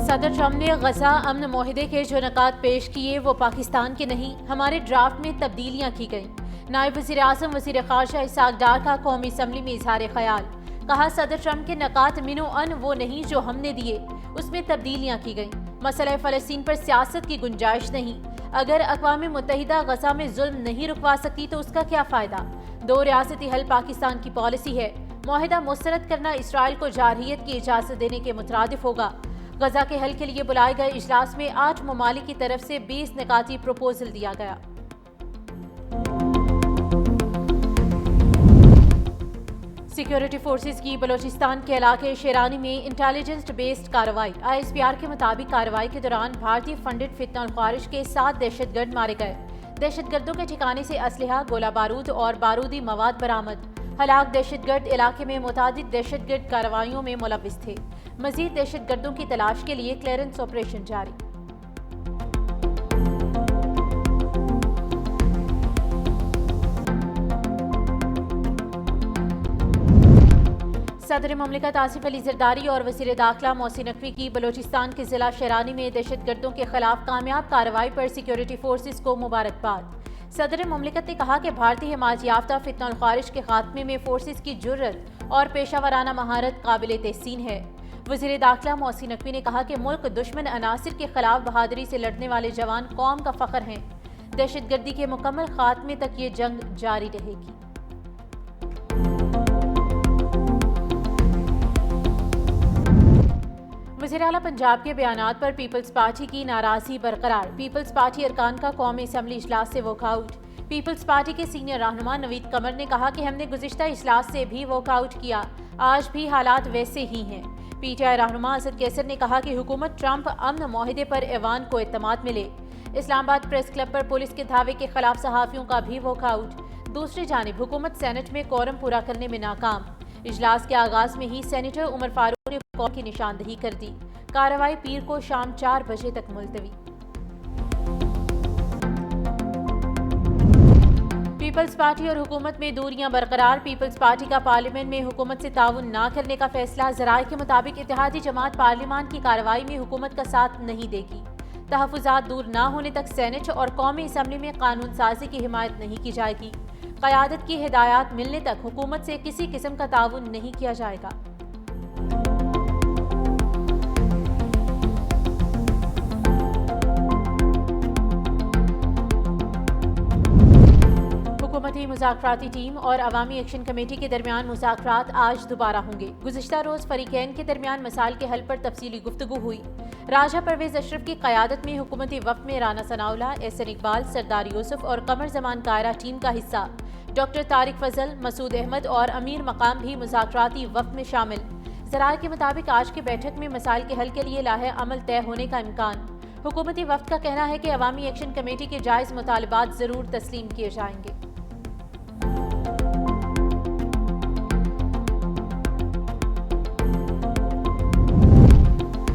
صدر ٹرمپ نے غزہ امن معاہدے کے جو نکات پیش کیے وہ پاکستان کے نہیں، ہمارے ڈرافٹ میں تبدیلیاں کی گئیں۔ نائب وزیر اعظم وزیر خارجہ اسحاق ڈار کا قومی اسمبلی میں اظہار خیال، کہا صدر ٹرمپ کے نکات منو ان وہ نہیں جو ہم نے دیے، اس میں تبدیلیاں کی گئیں۔ مسئلہ فلسطین پر سیاست کی گنجائش نہیں، اگر اقوام متحدہ غزہ میں ظلم نہیں رکوا سکتی تو اس کا کیا فائدہ؟ دو ریاستی حل پاکستان کی پالیسی ہے، معاہدہ مسترد کرنا اسرائیل کو جارحیت کی اجازت دینے کے مترادف ہوگا۔ غزہ کے حل کے لیے بلائے گئے اجلاس میں 8 ممالک کی طرف سے 20 نکاتی پروپوزل دیا گیا۔ سیکیورٹی فورسز کی بلوچستان کے علاقے شیرانی میں انٹیلیجنس بیسڈ کارروائی۔ ISPR کے مطابق کارروائی کے دوران بھارتی فنڈڈ فتنہ الخوارج کے 7 دہشت گرد مارے گئے۔ دہشت گردوں کے ٹھکانے سے اسلحہ، گولہ بارود اور بارودی مواد برآمد۔ ہلاک دہشت گرد علاقے میں متعدد دہشت گرد کارروائیوں میں ملوث تھے۔ مزید دہشت گردوں کی تلاش کے لیے کلیئرنس آپریشن جاری۔ صدر مملکت آصف علی زرداری اور وزیر داخلہ محسن نقوی کی بلوچستان کے ضلع شیرانی میں دہشت گردوں کے خلاف کامیاب کارروائی پر سیکیورٹی فورسز کو مبارکباد۔ صدر مملکت نے کہا کہ بھارتی حمایت یافتہ فتنہ الخوارج کے خاتمے میں فورسز کی جرأت اور پیشہ ورانہ مہارت قابل تحسین ہے۔ وزیر داخلہ محسن نقوی نے کہا کہ ملک دشمن عناصر کے خلاف بہادری سے لڑنے والے جوان قوم کا فخر ہیں۔ دہشت گردی کے مکمل خاتمے تک یہ جنگ جاری رہے گی۔ وزیر اعلیٰ پنجاب کے بیانات پر پیپلز پارٹی کی ناراضی برقرار۔ پیپلز پارٹی ارکان کا قومی اسمبلی اجلاس سے واک آؤٹ۔ پیپلز پارٹی کے سینئر رہنما نوید قمر نے کہا کہ ہم نے گزشتہ اجلاس سے بھی واک آؤٹ کیا، آج بھی حالات ویسے ہی ہیں۔ PTI رہنما اسد کیسر نے کہا کہ حکومت ٹرمپ امن معاہدے پر ایوان کو اعتماد ملے۔ اسلام آباد پریس کلب پر پولیس کے دھاوے کے خلاف صحافیوں کا بھی واک آؤٹ۔ دوسری جانب حکومت سینٹ میں کورم پورا کرنے میں ناکام۔ اجلاس کے آغاز میں ہی سینیٹر عمر فاروق نے کورم کی نشاندہی کر دی۔ کارروائی پیر کو شام 4 بجے تک ملتوی۔ پیپلز پارٹی اور حکومت میں دوریاں برقرار۔ پیپلز پارٹی کا پارلیمنٹ میں حکومت سے تعاون نہ کرنے کا فیصلہ۔ ذرائع کے مطابق اتحادی جماعت پارلیمان کی کارروائی میں حکومت کا ساتھ نہیں دے گی۔ تحفظات دور نہ ہونے تک سینٹ اور قومی اسمبلی میں قانون سازی کی حمایت نہیں کی جائے گی۔ قیادت کی ہدایات ملنے تک حکومت سے کسی قسم کا تعاون نہیں کیا جائے گا۔ حکومتی مذاکراتی ٹیم اور عوامی ایکشن کمیٹی کے درمیان مذاکرات آج دوبارہ ہوں گے۔ گزشتہ روز فریقین کے درمیان مسائل کے حل پر تفصیلی گفتگو ہوئی۔ راجہ پرویز اشرف کی قیادت میں حکومتی وفد میں رانا ثناءاللہ، احسن اقبال، سردار یوسف اور قمر زمان کائرہ ٹیم کا حصہ۔ ڈاکٹر طارق فضل، مسعود احمد اور امیر مقام بھی مذاکراتی وفد میں شامل۔ ذرائع کے مطابق آج کی بیٹھک میں مسائل کے حل کے لیے لاہے عمل طے ہونے کا امکان۔ حکومتی وفد کا کہنا ہے کہ عوامی ایکشن کمیٹی کے جائز مطالبات ضرور تسلیم کیے جائیں گے۔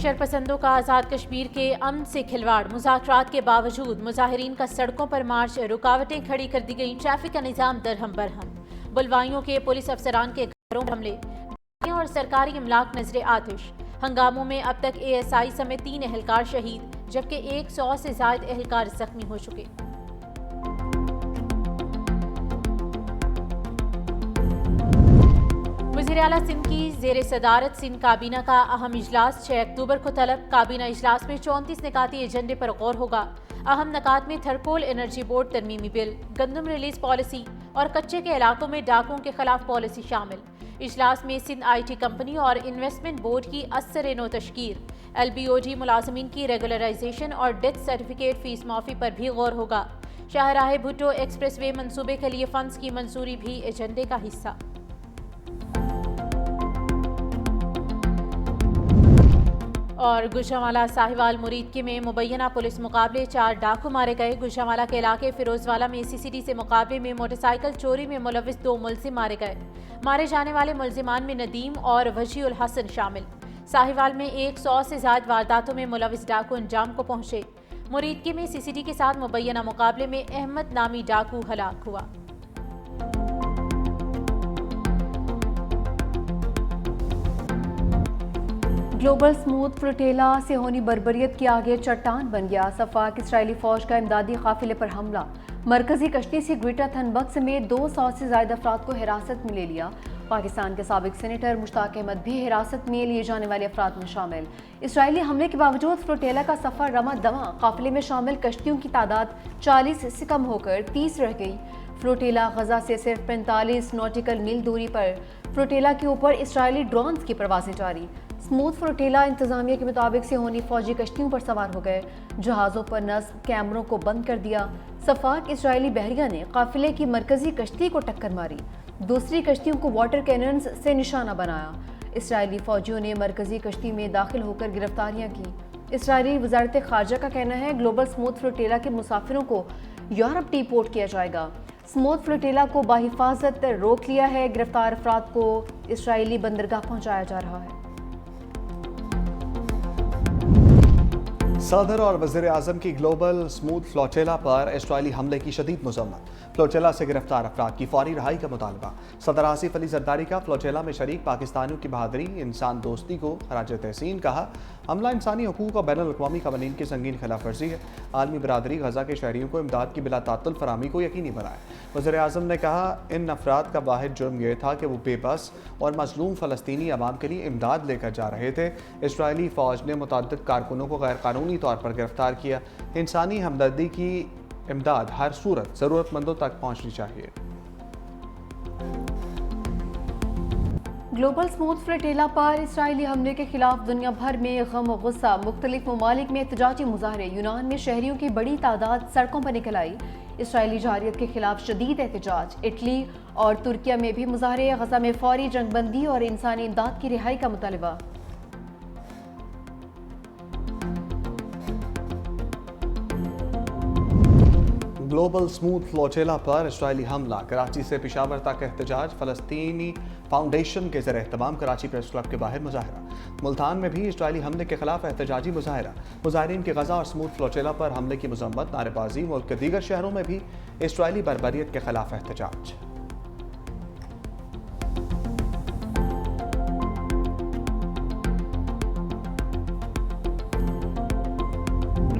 شرپسندوں کا آزاد کشمیر کے امن سے کھلواڑ۔ مذاکرات کے باوجود مظاہرین کا سڑکوں پر مارچ، رکاوٹیں کھڑی کر دی گئیں، ٹریفک کا نظام درہم برہم۔ بلوائیوں کے پولیس افسران کے گھروں پر حملے اور سرکاری املاک نذر آتش۔ ہنگاموں میں اب تک ASI سمیت 3 اہلکار شہید، جبکہ 100 سے زائد اہلکار زخمی ہو چکے۔ وزیر اعلیٰ سندھ کی زیر صدارت سندھ کابینہ کا اہم اجلاس 6 اکتوبر کو طلب۔ کابینہ اجلاس میں 34 نکاتی ایجنڈے پر غور ہوگا۔ اہم نکات میں تھرکول انرجی بورڈ ترمیمی بل، گندم ریلیز پالیسی اور کچے کے علاقوں میں ڈاکوں کے خلاف پالیسی شامل۔ اجلاس میں سندھ IT کمپنی اور انویسٹمنٹ بورڈ کی اثر نو تشکیل، LBOD ملازمین کی ریگولرائزیشن اور ڈیتھ سرٹیفکیٹ فیس معافی پر بھی غور ہوگا۔ شاہراہ بھٹو ایکسپریس وے منصوبے کے لیے فنڈز کی منظوری بھی ایجنڈے کا حصہ۔ اور گوجرانوالہ ساہیوال مرید میں مبینہ پولیس مقابلے، 4 ڈاکو مارے گئے۔ گوجرانوالہ کے علاقے فیروزوالہ میں CCD سے مقابلے میں موٹر سائیکل چوری میں ملوث 2 ملزم مارے گئے۔ مارے جانے والے ملزمان میں ندیم اور وجیح الحسن شامل۔ ساہیوال میں 100 سے زائد وارداتوں میں ملوث ڈاکو انجام کو پہنچے۔ مرید میں CCD کے ساتھ مبینہ مقابلے میں احمد نامی ڈاکو ہلاک ہوا۔ ग्लोबल स्मूथ फ्लोटेला से होनी बर्बरियत के आगे चट्टान बन गया। सफाक इसराइली फौज का इमदादी काफिले पर हमला। मरकजी कश्ती से ग्रेटर थनबर्ग समेत 200 से ज्यादा अफराद को हिरासत में ले लिया। पाकिस्तान के साबिक सेनेटर मुश्ताक अहमद भी हिरासत में लिए जाने वाले अफराद में शामिल। इसराइली हमले के बावजूद फ्लोटेला का सफर रमा दमा। काफिले में शामिल कश्तियों की तादाद 40 से कम होकर 30 रह गई। फ्लोटेला गजा से सिर्फ 45 नॉटिकल मील दूरी पर। फ्लोटेला के ऊपर इसराइली ड्रोन्स की परवाजें जारी। स्मूथ फ्लोटेला इंतजामिया के मुताबिक से होनी फौजी कश्तियों पर सवार हो गए। जहाज़ों पर नस्ब कैमरों को बंद कर दिया। सफाक इसराइली बहरिया ने काफिले की मरकजी कश्ती को टक्कर मारी। दूसरी कश्तियों को वाटर कैनन्स से निशाना बनाया। इसराइली फौजियों ने मरकजी कश्ती में दाखिल होकर गिरफ्तारियां की। इसराइली वजारत खारजा का कहना है ग्लोबल स्मूथ फ्लोटेला के मुसाफिरों को यूरोप डिपोर्ट किया जाएगा। स्मूथ फ्लोटेला को बाहिफाजत रोक लिया है। गिरफ्तार अफराद को इसराइली बंदरगाह पहुंचाया जा रहा है। सदर और वज़ीर आज़म की ग्लोबल स्मूथ फ्लोटेला पर इसराइली हमले की शदीद मज़म्मत। फ्लोटेला से गिरफ्तार अफराद की फौरी रहाई का मुतालबा। सदर आसिफ अली जरदारी का फ्लोटेला में शरीक पाकिस्तानियों की बहादुरी, इंसान दोस्ती को खराज तहसीन कहा। हमला इंसानी हकूक़ और बैनुल अक़वामी क़वानीन की संगीन खिलाफ वर्जी है। आलमी बरादरी गजा के शहरियों को इमदाद की बिला तातुल फराहमी को यकीनी बनाए। वज़ीर आज़म ने कहा इन अफराद का वाहिद जुर्म यह था कि वो बेबस और मज़लूम फ़लस्तीनी अवाम के लिए इमदाद लेकर जा रहे थे। इसराइली फ़ौज ने मुतअद्दिद कारकुनों को गैर कानूनी तौर पर गिरफ्तार किया। इंसानी हमदर्दी की इमदाद हर सूरत ज़रूरतमंदों तक पहुँचनी चाहिए। ग्लोबल स्मूथ फ्लोटेला पर इसराइली हमले के खिलाफ दुनिया भर में गम और गुस्सा। मुख्तलिफ ममालिक में एहतजाजी मुजाहरे। यूनान में शहरियों की बड़ी तादाद सड़कों पर निकल आई। इसराइली जारियत के खिलाफ शदीद एहतजाज। इटली और तुर्किया में भी मुजाहरे। गजा में फौरी जंगबंदी और इंसानी इमदाद की रिहाई का मुतालबा। ग्लोबल स्मूथ फ्लोटेला पर इसराइली हमला। कराची से पेशावर तक एहतजाज। फ़लस्तीनी फाउंडेशन के ज़रिए एहतमाम कराची प्रेस क्लब के बाहर मुजाहरा। मुल्तान में भी इसराइली हमले के खिलाफ एहतजाजी मुजाहरा। मुजाहरीन की गजा और स्मूथ फ्लोटेला पर हमले की मजम्मत, नारेबाजी। मुल्क के दीगर शहरों में भी इसराइली बर्बरियत के खिलाफ एहतजाज।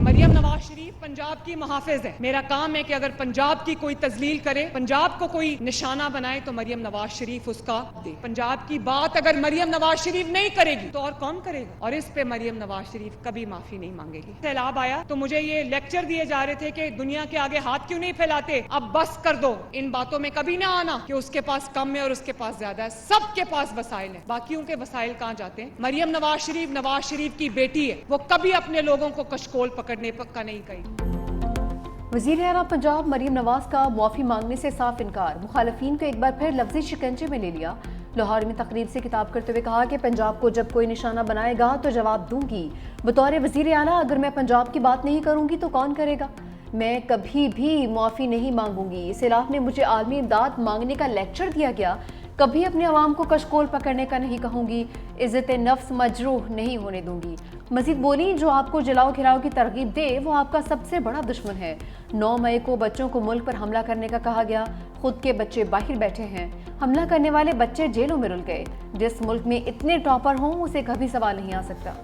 मरियम नवाज शरीफ पंजाब की मुहाफिज है। मेरा काम है कि अगर पंजाब की कोई तजलील करे, पंजाब को कोई निशाना बनाए, तो मरियम नवाज शरीफ उसका दे। पंजाब की बात अगर मरियम नवाज शरीफ नहीं करेगी तो और कौन करेगा? और इस पे मरियम नवाज शरीफ कभी माफी नहीं मांगेगी। सैलाब आया तो मुझे ये लेक्चर दिए जा रहे थे कि दुनिया के आगे हाथ क्यों नहीं फैलाते, अब बस कर दो। इन बातों में कभी ना आना कि उसके पास कम है और उसके पास ज्यादा है। सबके पास वसाइल है। बाकियों के वसाइल कहाँ जाते हैं? मरियम नवाज शरीफ की बेटी है। वो कभी अपने लोगों को कशकोल पकड़ने का नहीं कही। वज़ीर आला पंजाब मरियम नवाज का मुआफ़ी मांगने से साफ इनकार। मुखालफीन को एक बार फिर लफ्ज़ी शिकंजे में ले लिया। लाहौर में तकरीब से खिताब करते हुए कहा कि पंजाब को जब कोई निशाना बनाएगा तो जवाब दूंगी। बतौर वज़ीर आला अगर मैं पंजाब की बात नहीं करूंगी तो कौन करेगा? मैं कभी भी मुआफ़ी नहीं मांगूंगी। सैलाब ने मुझे आलमी इमदाद मांगने का लेक्चर दिया गया। कभी अपने अवाम को कशकोल पकड़ने का नहीं कहूँगी। इज़्ज़त नफ्स मजरूह नहीं होने दूंगी। मजीद बोली, जो आपको जलाओ घिराओ की तरगीब दे वो आपका सबसे बड़ा दुश्मन है। 9 मई को बच्चों को मुल्क पर हमला करने का कहा गया। खुद के बच्चे बाहर बैठे हैं। हमला करने वाले बच्चे जेलों में रुल गए। जिस मुल्क में इतने टॉपर हों उसे कभी सवाल नहीं आ सकता।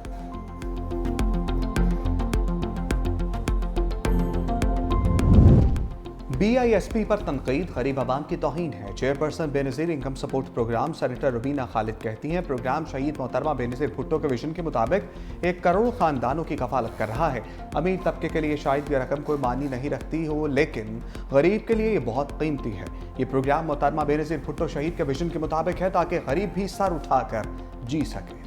BISP पर तनकीद गरीब आवाम की तौहीन है। Chairperson Benazir income support programme senator Rubina Khalid कहती हैं प्रोग्राम शहीद मोहतरमा बेनज़ीर भुट्टो के विजन के मुताबिक 1 करोड़ ख़ानदानों की कफालत कर रहा है। अमीर तबके के लिए शायद ये रकम कोई मानी नहीं रखती हो, लेकिन गरीब के लिए ये बहुत कीमती है। ये प्रोग्राम मोहतरमा बेनज़ीर भुट्टो शहीद के विजन के मुताबिक है ताकि गरीब भी सर उठाकर जी सके।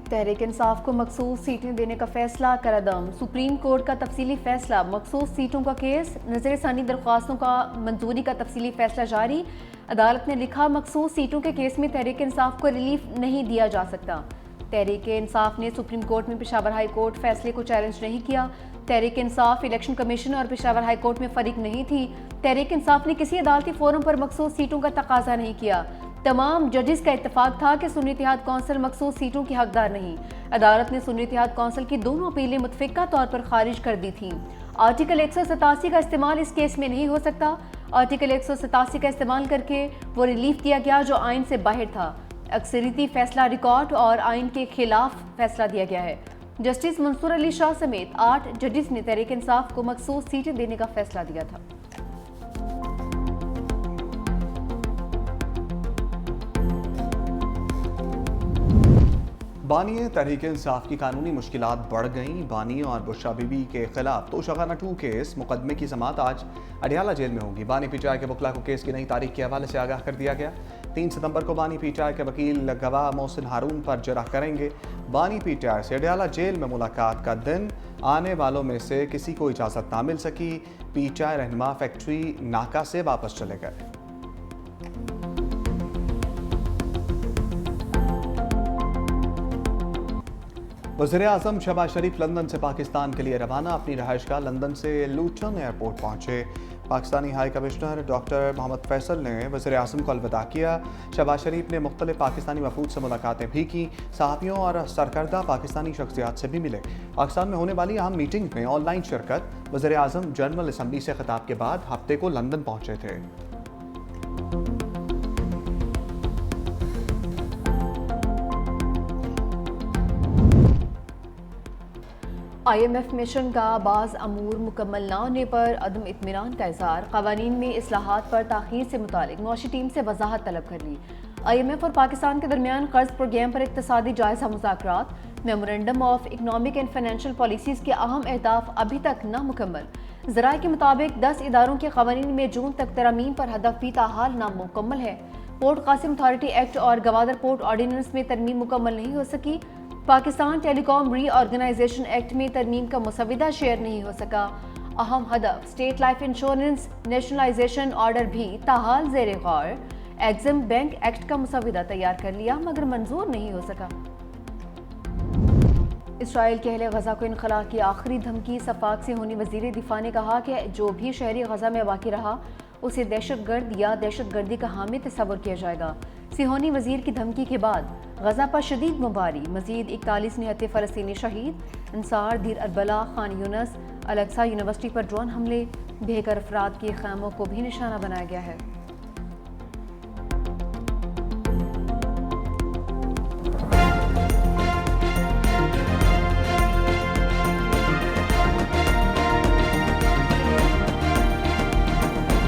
तहरीक इंसाफ को मखसूस सीटें देने का फैसला करदम। सुप्रीम कोर्ट का तफसीली फैसला। मखसूस सीटों का केस, नजर सानी दरख्वास्तों का मंजूरी का तफसीली फैसला जारी। अदालत ने लिखा, मखसूस सीटों के केस में तहरीक इंसाफ को रिलीफ नहीं दिया जा सकता। तहरीक इंसाफ ने सुप्रीम कोर्ट में पेशावर हाई कोर्ट फैसले को चैलेंज नहीं किया। तहरीक इंसाफ इलेक्शन कमीशन और पेशावर हाई कोर्ट में फरीक नहीं थी। तहरीक इंसाफ ने किसी अदालती फोरम पर मखसूस सीटों का तकाजा नहीं किया। तमाम जजेस का इत्तेफाक था कि सुन्नी इत्तेहाद कौंसिल मखसूस सीटों की हकदार नहीं। अदालत ने सुन्नी इत्तेहाद कौंसिल की दोनों अपीलें मुतफिका तौर पर खारिज कर दी थीं। आर्टिकल 187 का इस्तेमाल इस केस में नहीं हो सकता। आर्टिकल 187 का इस्तेमाल करके वो रिलीफ दिया गया जो आइन से बाहर था। अक्सरियती फैसला रिकॉर्ड और आइन के खिलाफ फैसला दिया गया है। जस्टिस मंसूर अली शाह समेत 8 जजेस ने तहरीक इंसाफ को मखसूस सीटें देने का फैसला दिया था। बानी तहरीक इंसाफ की कानूनी मुश्किलात बढ़ गईं। बानी और बुशरा बीबी के खिलाफ तोशाखाना 2 केस मुकदमे की समाअत आज अडियाला जेल में होगी। बानी पीटीआई के वकला को केस की नई तारीख के हवाले से आगाह कर दिया गया। 3 सितंबर को बानी पीटीआई के वकील गवाह मोहसिन हारून पर जरह करेंगे। बानी पीटीआई से अडियाला जेल में मुलाकात का दिन आने वालों में से किसी को इजाज़त ना मिल सकी। पीटीआई रहनुमा फैक्ट्री नाका से वापस चले गए। वज़ीर-ए-आज़म शहबाज शरीफ लंदन से पाकिस्तान के लिए रवाना। अपनी रहायशगाह लंदन से लूटन एयरपोर्ट पहुंचे। Pakistani high commissioner doctor Mohammad Faisal ने वज़ीर-ए-आज़म को अलविदा किया। शहबाज शरीफ ने मुख्तलिफ पाकिस्तानी वफूद से मुलाकातें भी की। सहाफ़ियों और सरकर्दा पाकिस्तानी शख्सियात से भी मिले। पाकिस्तान में होने वाली अहम मीटिंग में ऑनलाइन शिरकत। वज़ीर-ए-आज़म जनरल असम्बली से खिताब के बाद हफ्ते को लंदन पहुंचे थे। IMF मिशन का बाज़ अमूर मुकम्मल ना होने पर अदम इत्मीनान का इज़हार। क़वानीन में इस्लाहात पर ताख़ीर से मुतालिक मौशी टीम से वज़ाहत तलब कर ली। IMF और पाकिस्तान के दरमियान कर्ज प्रोग्राम पर इक़्तिसादी जायज़ा मुज़ाकरात। Memorandum of economic and financial policies के अहम अहदाफ अभी तक नामुकम्मल। ज़राए के मुताबिक 10 इदारों के क़वानीन में जून तक तरमीम पर हदफ भी ताहाल नामुकम्मल है। पोर्ट कासिम अथॉरिटी एक्ट और गवादर पोर्ट ऑर्डिनेंस में तरमीम मुकम्मल नहीं हो सकी। पाकिस्तान टेलीकॉम रीऑर्गेनाइजेशन एक्ट में तरमीम का मुसविदा शेयर नहीं हो सका। अहम हदफ state life insurance nationalization order भी ताहाल ज़ेर गौर। एग्जिम बैंक एक्ट का मुसविदा तैयार कर लिया मगर मंजूर नहीं हो सका। इसराइल के अहले गजा को इनखला की आखिरी धमकी। सफाक से होनी वजीर दिफा ने कहा कि जो भी शहरी गजा में वाक़ रहा उसे दहशतगर्द या दहशतगर्दी का हामी तस्वर किया जाएगा। सिहोनी वजीर की धमकी के बाद गजा पर शदीद मुबारी। मजीद 41 निहत्ते फ़लस्तीनी शहीद। अंसार दीर अरबला खान यूनस अल-अक्सा यूनिवर्सिटी पर ड्रोन हमले। बेघर अफराद के खैमों को भी निशाना बनाया गया है।